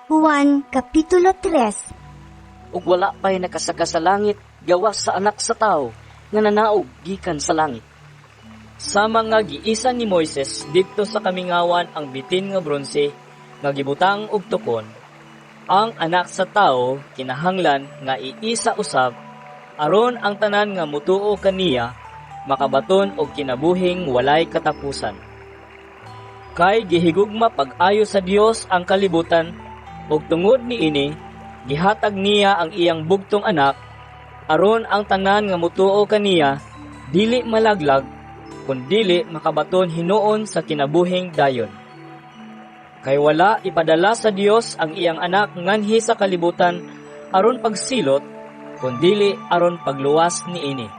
Juan Kapitulo 3. Ug wala pa'y nakasaka sa langit gawas sa anak sa tao nga nanaog gikan sa langit. Sama nga giisan ni Moises didto sa kamingawan ang bitin nga bronse nga gibutang og tukon. Ang anak sa tao kinahanglan nga iisa usab aron ang tanan nga mutuo kaniya makabaton og kinabuhing walay katapusan. Kay gihigugma pag-ayo sa Dios ang kalibutan ug tungod niini gihatag niya ang iyang bugtong anak aron ang tanan nga mutuo kaniya dili malaglag kundili makabaton hinuon sa kinabuhing dayon. Kay wala ipadala sa Dios ang iyang anak nganhi sa kalibutan aron pagsilot kundili aron pagluwas niini.